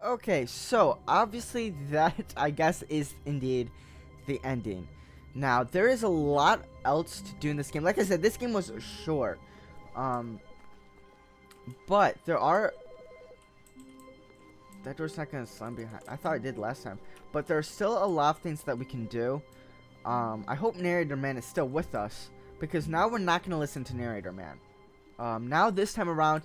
Okay, so obviously that I guess is indeed the ending. Now there is a lot else to do in this game. Like I said, this game was short, but there are. That door's not gonna slam behind. I thought I did last time, but there's still a lot of things that we can do. I hope Narrator Man is still with us because now we're not gonna listen to Narrator Man. Now this time around,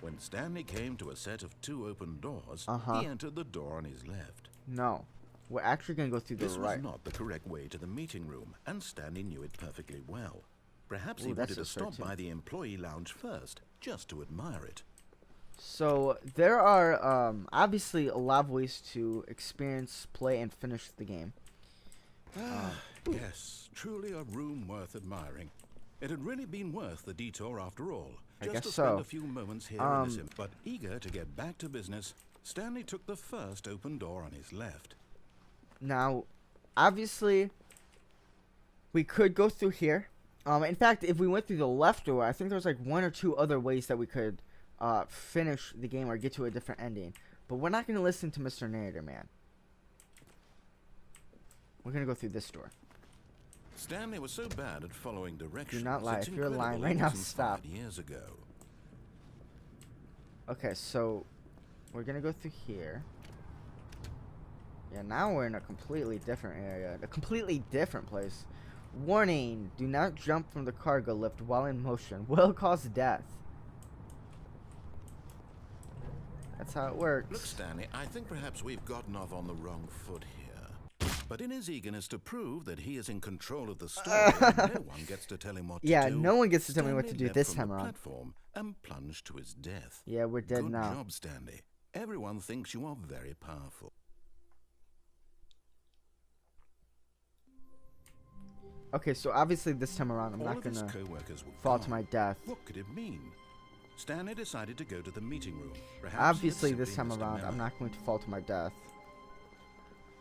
When Stanley came to a set of 2 open doors, he entered the door on his left. No. We're actually going to go through the This right. was not the correct way to the meeting room, and Stanley knew it perfectly well. Perhaps he Ooh, wanted to that's stop 13. by the employee lounge first, just to admire it. So, there are obviously a lot of ways to experience, play, and finish the game. Yes, truly a room worth admiring. It had really been worth the detour after all. I Just guess to spend so. a few moments here in this but eager to get back to business, Stanley took the first open door on his left. Now, obviously, we could go through here. In fact, if we went through the left door, I think there's like 1 or 2 other ways that we could finish the game or get to a different ending. But we're not going to listen to Mr. Narrator Man. We're going to go through this door. Stanley was so bad at following directions. Do not lie. It's If you're lying incredible right it now, wasn't stop. 5 years ago. Okay, so we're going to go through here. Yeah, now we're in a completely different area. A completely different place. Warning, do not jump from the cargo lift while in motion. Will cause death. That's how it works. Look, Stanley, I think perhaps we've gotten off on the wrong foot here. But in his eagerness to prove that he is in control of the story, no one gets to tell him what to do. Yeah, no one gets to tell me what to Stanley do leapt this from time the around. platform and plunged to his death. Yeah, we're dead Good now. job, Stanley. Everyone thinks you are very powerful. Okay, so obviously this time around I'm All not of his gonna co-workers were fall gone. to my death. What could it mean? Stanley decided to go to the meeting room. Perhaps he had Obviously this simply time missed a around memo. I'm not going to fall to my death.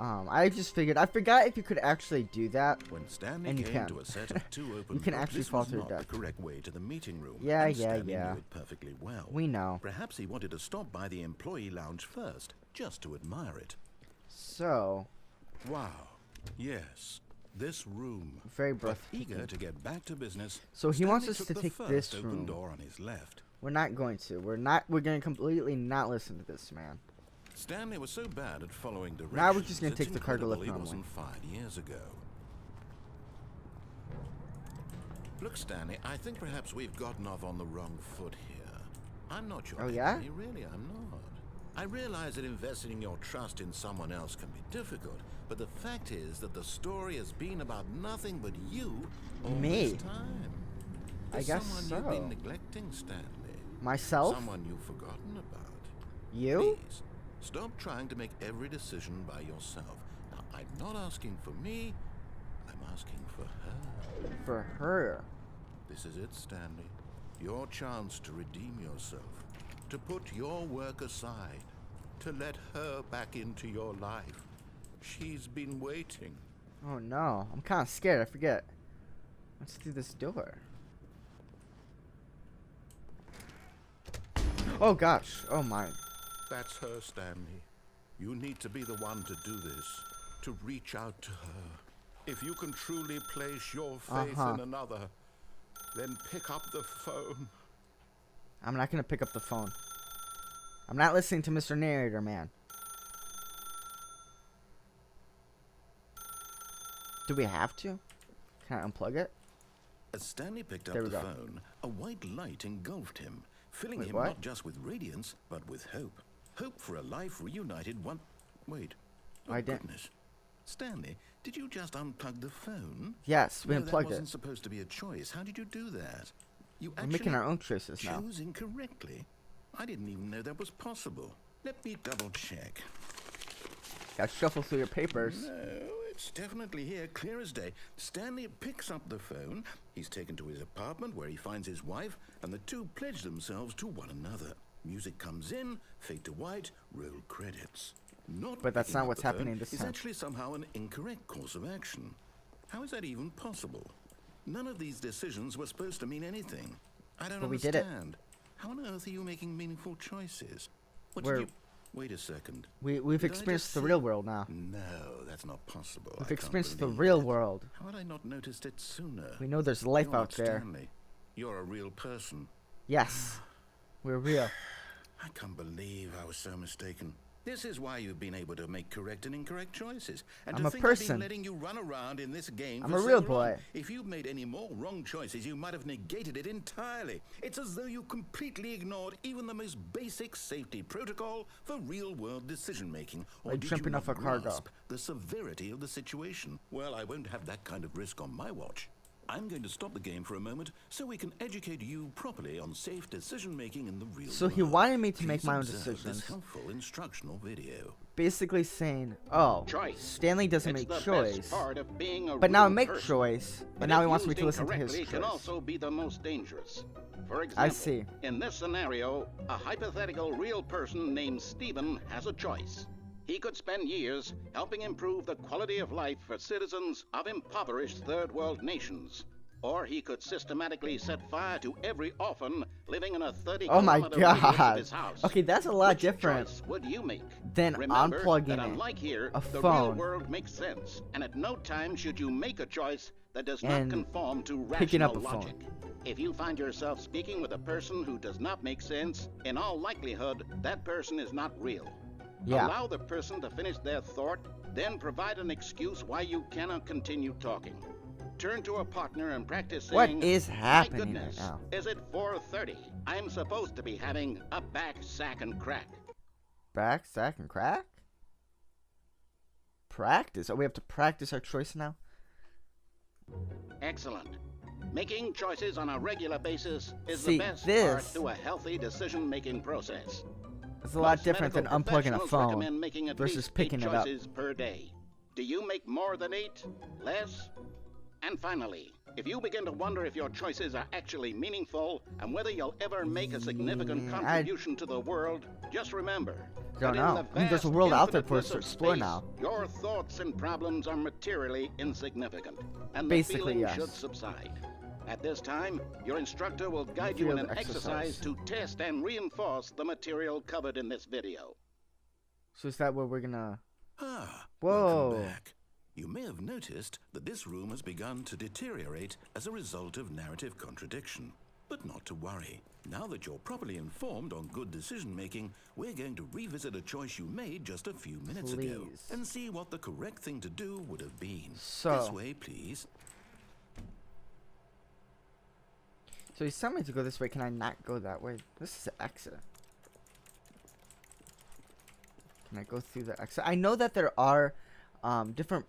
I just figured, I forgot if you could actually do that. When Stanley And you came can. to a set of 2 open You can doors, actually this fall was to your not death. the correct way to the meeting room. Yeah, and yeah, Stanley yeah. knew it perfectly well. We know. Perhaps he wanted to stop by the employee lounge first, just to admire it. So, Wow. Yes. This room. very But breathtaking. eager to get back to business, So he wants Stanley us took to the take first this open room. door on his left. We're not going to. We're going to completely not listen to this man. Stanley was so bad at following directions. Now we're just gonna it's take the cargo lift incredible he normally. wasn't 5 years ago. Look, Stanley, I think perhaps we've gotten off on the wrong foot here. I'm not your Oh, yeah? enemy, really, I'm not. I realize that investing your trust in someone else can be difficult, but the fact is that the story has been about nothing but you all Me? this time. I There's guess someone so. you've been neglecting, Stanley. Myself? Someone you've forgotten about. You? Please, stop trying to make every decision by yourself. Now, I'm not asking for me, I'm asking for her. For her. This is it, Stanley. Your chance to redeem yourself. To put your work aside. To let her back into your life. She's been waiting. Oh no, I'm kind of scared. I forget. Let's do this door. Oh gosh. Oh my. That's her, Stanley. You need to be the one to do this. To reach out to her. If you can truly place your faith in another, then pick up the phone. I'm not gonna pick up the phone. I'm not listening to Mr. Narrator Man. Do we have to? Can I unplug it? As Stanley picked up There we the go. phone, a white light engulfed him, filling Wait, him what? not just with radiance, but with hope. Hope for a life reunited one... Wait. Oh, I didn't- goodness. Stanley, did you just unplug the phone? Yes, we No, that unplugged wasn't it. supposed to be a choice. How did you do that? You We're making our own choices now. chose incorrectly. I didn't even know that was possible. Let me double check. Gotta shuffle through your papers. No, it's definitely here, clear as day. Stanley picks up the phone. He's taken to his apartment where he finds his wife, and the two pledge themselves to one another. Music comes in, fade to white, roll credits. Not But that's picking not up what's the phone happening this is time. actually somehow an incorrect course of action. How is that even possible? None of these decisions were supposed to mean anything. I don't But we did it. understand. How on earth are you making meaningful choices? What We're- did you... Wait a second. We've Did I experienced just the see- real world now. No, that's not possible. I We've can't experienced the believe real it. world. How had I not noticed it sooner? We know there's life You're out not there. Stanley. You're a real person. Yes, we're real. I can't believe I was so mistaken. This is why you've been able to make correct and incorrect choices. And I'm to a think I've person. been letting you run around in this game I'm for a so real long. boy. If you'd made any more wrong choices, you might have negated it entirely. It's as though you completely ignored even the most basic safety protocol for real-world decision-making. Or Like did jumping you off not a cargo. grasp the severity of the situation? Well, I won't have that kind of risk on my watch. I'm going to stop the game for a moment so we can educate you properly on safe decision-making in the real world. So he wanted me to make Please my own observe decisions. This helpful instructional video. Basically saying, oh, Choice. Stanley doesn't It's make the best choice. part of being a But now I real make person. choice. But But now if he wants me used to listen to his incorrectly, choice. can also be the most dangerous. For example, I see. in this scenario, a hypothetical real person named Stephen has a choice. He could spend years helping improve the quality of life for citizens of impoverished third world nations. Or he could systematically set fire to every orphan living in a 30 Oh my kilometer radius of god. his house. Okay, that's a lot Which different choice would you make? than Remember unplugging that it. unlike here, a the real phone world makes sense, and at no time should you make a choice that does and not conform to picking up rational a phone. logic. If you find yourself speaking with a person who does not make sense, in all likelihood, that person is not real. Yeah. Allow the person to finish their thought, then provide an excuse why you cannot continue talking. Turn to a partner and practice What saying, is "My happening right goodness, now? is it 4:30? I'm supposed to be having a back, sack, and crack." Back, sack, and crack? Practice? Oh, we have to practice our choice now? Excellent. Making choices on a regular basis is See, the best this- part to a healthy decision-making process. It's a lot Most different than medical unplugging a professionals phone recommend making at versus least picking 8 it up. choices per day. Do you make more than 8? Less? And finally, if you begin to wonder if your choices are actually meaningful and whether you'll ever make a significant Yeah, contribution to the world, just remember. Don't that in know. the I think there's a vast world out there for us infiniteness to of explore space, now. Your thoughts and problems are materially insignificant, and Basically, the feeling yes. should subside. At this time, your instructor will guide you in Field an exercise to test and reinforce the material covered in this video. So is that where we're gonna... Ah, Whoa. welcome back. You may have noticed that this room has begun to deteriorate as a result of narrative contradiction. But not to worry. Now that you're properly informed on good decision-making, we're going to revisit a choice you made just a few minutes ago Please. and see what the correct thing to do would have been. So- This way, please. So he's telling me to go this way. Can I not go that way? This is the exit. Can I go through the exit? I know that there are different...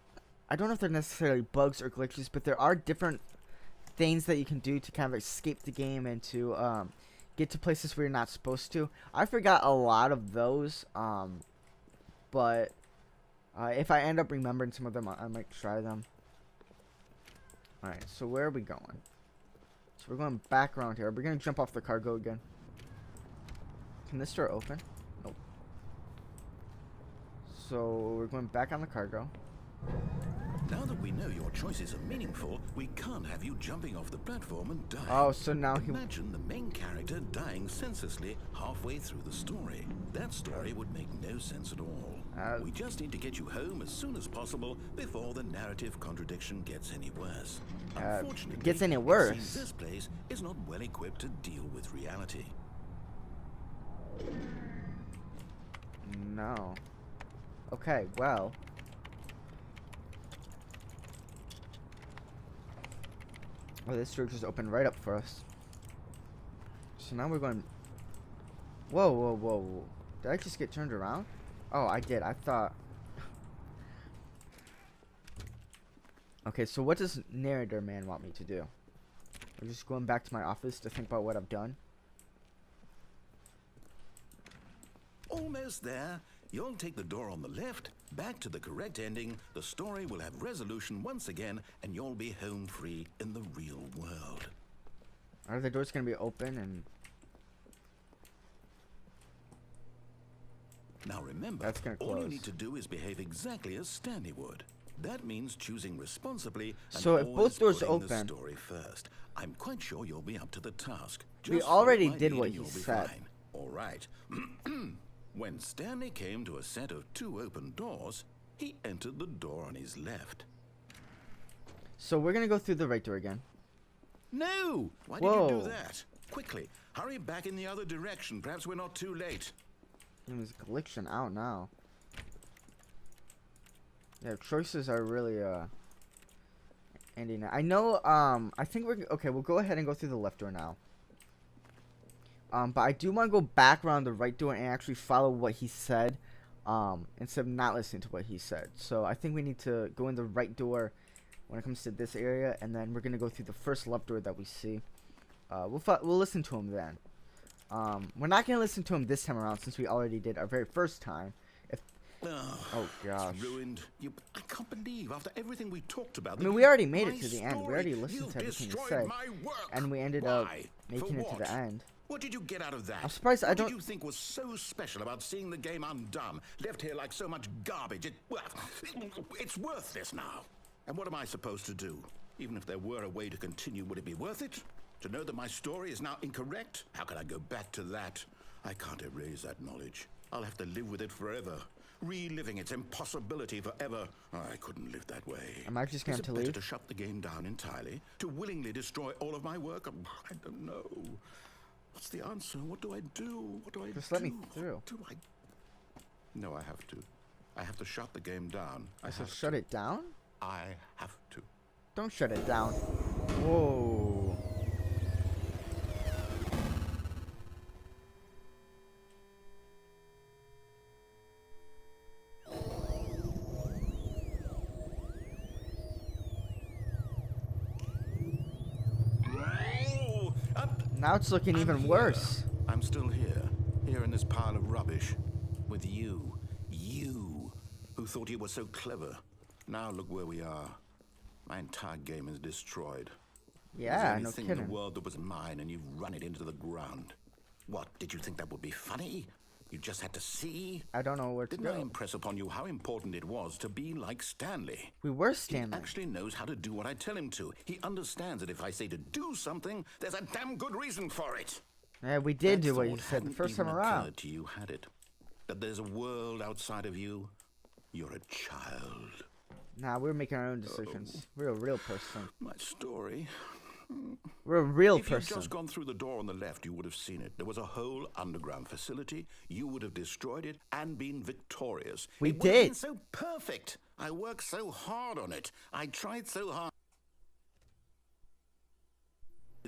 I don't know if they're necessarily bugs or glitches, but there are different things that you can do to kind of escape the game and to get to places where you're not supposed to. I forgot a lot of those, but if I end up remembering some of them, I might try them. Alright, so where are we going? So we're going back around here. We're going to jump off the cargo again. Can this door open? Nope. So we're going back on the cargo. Now that we know your choices are meaningful, we can't have you jumping off the platform and dying. Oh, so now he... Imagine the main character dying senselessly halfway through the story. That story would make no sense at all. We just need to get you home as soon as possible before the narrative contradiction gets any worse. Unfortunately, gets any it worse? seems this place is not well equipped to deal with reality. No. Okay, well... Oh, this door just opened right up for us. So now we're going... Whoa, whoa, whoa, whoa. Did I just get turned around? Oh, I did. I thought... Okay, so what does narrator man want me to do? I'm just going back to my office to think about what I've done. Almost there. You'll take the door on the left, back to the correct ending, the story will have resolution once again, and you'll be home free in the real world. Are the doors going to be open and... Now remember, That's gonna all you close. need to do is behave exactly as Stanley would. That means choosing responsibly and So if always both doors putting the open- story first. I'm quite sure you'll be up to the task. We Just follow already my did lead what and he you'll be said. fine. All right. When Stanley came to a set of 2 open doors, he entered the door on his left. So we're gonna go through the right door again. No! Why did you do that? Quickly, hurry back in the other direction. Perhaps we're not too late. There's Galactic out now. Yeah, choices are really ending. I know. I think we're okay. We'll go ahead and go through the left door now. But I do want to go back around the right door and actually follow what he said, instead of not listening to what he said. So I think we need to go in the right door when it comes to this area, and then we're gonna go through the first left door that we see. We'll listen to him then. We're not gonna listen to him this time around since we already did our very first time. Oh gosh. It's ruined. I can't believe after everything we talked about. I mean, we already made it to the end. We already listened to everything he said, and we ended up making it to the end. What did you get out of that? I'm surprised What did you think was so special about seeing the game undone, left here like so much garbage? It's worthless now. And what am I supposed to do? Even if there were a way to continue, would it be worth it? To know that my story is now incorrect? How can I go back to that? I can't erase that knowledge. I'll have to live with it forever. Reliving its impossibility forever. I couldn't live that way. Am I just going to better leave? To shut the game down entirely? To willingly destroy all of my work? I don't know. What's the answer? What do I do? What do I Just do? let me through. What do I... No, I have to. I have to shut the game down. I So have shut to. it down? I have to. Don't shut it down. Whoa. Now it's looking even worse. I'm still here in this pile of rubbish, with you, who thought you were so clever. Now look where we are. My entire game is destroyed. Yeah, There's no anything kidding. in the world that was mine, and you've run it into the ground. What, did you think that would be funny? You just had to see? I don't know where to Didn't I go. impress upon you how important it was to be like Stanley? We were He Stanley. actually knows how to do what I tell him to. He understands that if I say to do something, there's a damn good reason for it. Yeah, we did That do what you thought said the hadn't first time even around. occurred to you, had it? That there's a world outside of you? You're a child. Nah, we're making our own decisions. We're a real person. My story. We're a real If you'd person. just gone through the door on the left, you would have seen it. There was a whole underground facility. You would have destroyed it and been victorious. We It would have did. been so perfect. I worked so hard on it. I tried so hard.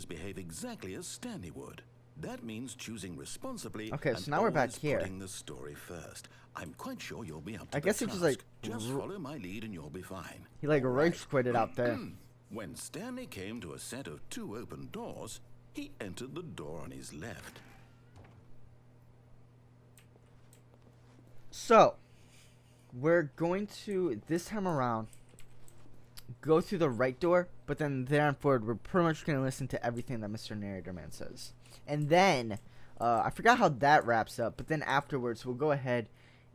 Behave exactly as Stanley would. That means choosing responsibly. Okay, and so now we're back always here. Putting the story first. I'm quite sure you'll be up to I guess the it just, task. like, Just follow my lead and you'll be fine. He like All rage quitted out there. When Stanley came to a set of 2 open doors, he entered the door on his left. So, we're going to, this time around, go through the right door, but then there on forward, we're pretty much going to listen to everything that Mr. Narrator Man says. And then, I forgot how that wraps up, but then afterwards, we'll go ahead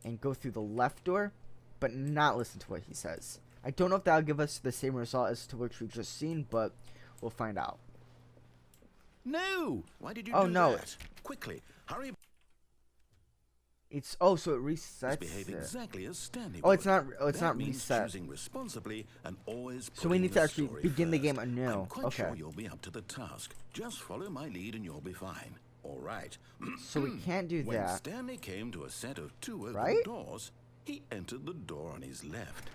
and go through the left door, but not listen to what he says. I don't know if that'll give us the same result as to which we've just seen, but we'll find out. No! Why did you Oh, do no. that? Quickly, hurry. It's, oh, so it resets Behave it. exactly as Stanley Oh, it's would. not, oh, it's That not means reset. choosing responsibly and always So we putting need to the actually story begin the first. game anew. I'm quite Okay. sure you'll be up to the task. Just follow my lead and you'll be fine. All right. So we can't do When that. Stanley came to a set of 2 open Right? doors, he entered the door on his left.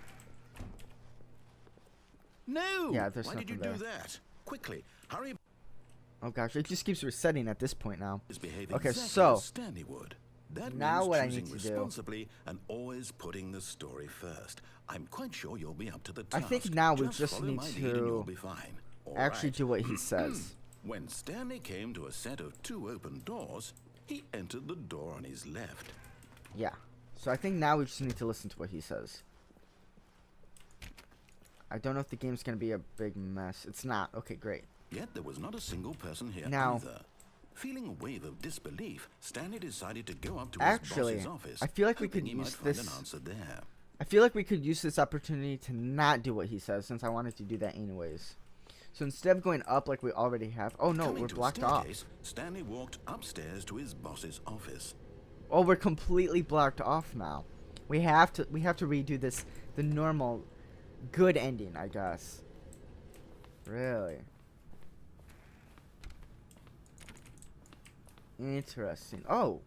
No! Yeah, there's Why did you nothing do that? Quickly, hurry. Oh gosh, it just keeps resetting at this point now. Behave Okay, exactly so as Stanley would. That now means what I choosing need to do- responsibly and always putting the story first. I'm quite sure you'll be up to the I task. think now we just follow need my lead and you'll to be fine. All actually right. do what he says. When Stanley came to a set of 2 open doors, he entered the door on his left. Yeah. So I think now we just need to listen to what he says. I don't know if the game's gonna be a big mess. It's not. Okay, great. Yet there was not a single person here Now- either. Feeling a wave of disbelief, Stanley decided to go up to Actually, his boss's office. I feel like we hoping could he might use find this- an answer there. I feel like we could use this opportunity to not do what he says, since I wanted to do that anyways. So instead of going up like we already have, oh no, Coming we're to a blocked off. staircase, Stanley walked upstairs to his boss's office. Oh, we're completely blocked off now. We have to redo this, the normal good ending, I guess. Really? Interesting. Oh.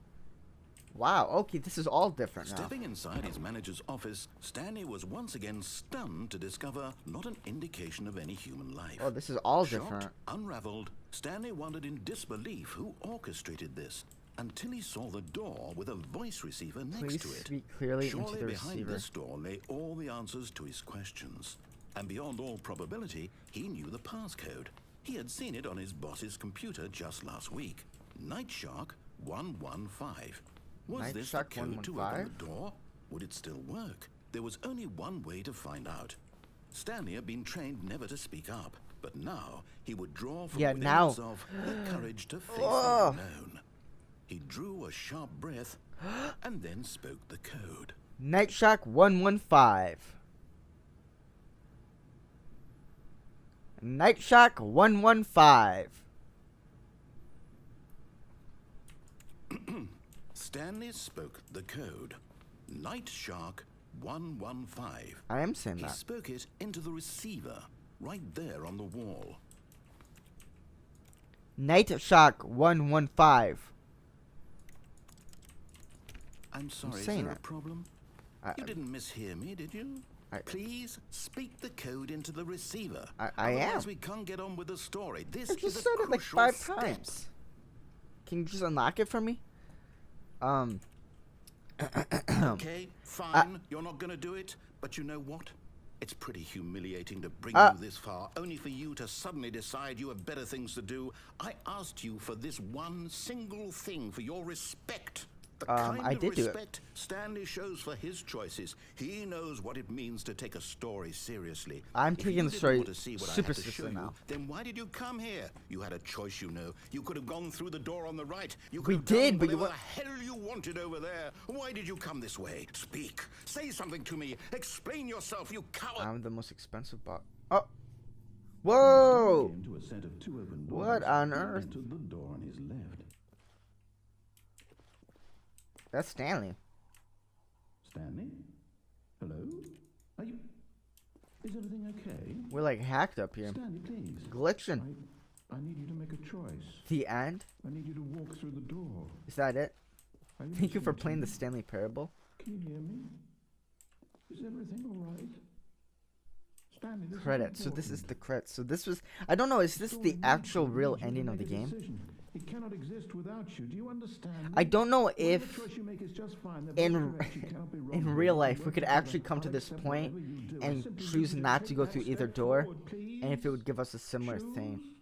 Wow, okay, this is all different now. Stepping inside his manager's office, Stanley was once again stunned to discover not an indication of any human life. Oh, this is all Shocked, different. unraveled, Stanley wondered in disbelief who orchestrated this until he saw the door with a voice receiver next Please to it. speak clearly Surely into the behind receiver. this door lay all the answers to his questions. And beyond all probability, he knew the passcode. He had seen it on his boss's computer just last week. Night Shark 115. Was Night this Shark the code to open 115? the door? Would it still work? There was only one way to find out. Stanley had been trained never to speak up, but now he would draw from within now. himself the courage to face the Oh. unknown. He drew a sharp breath and then spoke the code. Night Shark 115. Night Shark 115. Stanley spoke the code. Night Shark 115. I am saying He that. spoke it into the receiver, right there on the wall. Night Shark 115. I'm sorry, is saying there a it. problem? I- You didn't mishear me, did you? Please speak the code into the receiver. I Otherwise, am. we can't get on with the story. This I is just a said it like crucial 5 step. times. Can you just unlock it for me? Okay, fine. You're not going to do it, but you know what? It's pretty humiliating to bring Ah. you this far, only for you to suddenly decide you have better things to do. I asked you for this one single thing, for your respect. The kind I of did do it. respect Stanley shows for his choices. He knows what it means to take a story seriously. I'm If taking you the didn't story want to see what I super had to show seriously you, now. then why did you come here? You had a choice, you know. You could have gone through the door on the right. You could We have did, done but you whatever the hell you wanted over there. Why did you come this way? Speak. Say something to me. Explain yourself, you coward. I'm the most expensive bot. Oh. Whoa! Came to a set of 2 open What doors on and earth? entered the door on his left. That's Stanley. Stanley? Hello? Are you... Is everything okay? We're like hacked up here. Stanley, please. Glitching. I need you to make a choice. The end? I need you to walk through the door. Is that it? Are you Thank you for listening to playing the me? Stanley Parable. Can you hear me? Is everything all right? Stanley, this Credits. is So this is important. the credits. So this was. I don't know. Is this Story the needs actual you. real Needs you to ending of the make a game? decision. It cannot exist without you. Do you understand? I don't know Whatever if choice you make is just fine. The in best direction cannot be wrong. in We real will life work we could together. actually come to I'll this accept point whatever you do. I and simply need choose you not to take go that through either step door, forward, please. and if it would give us a similar thing. Choose.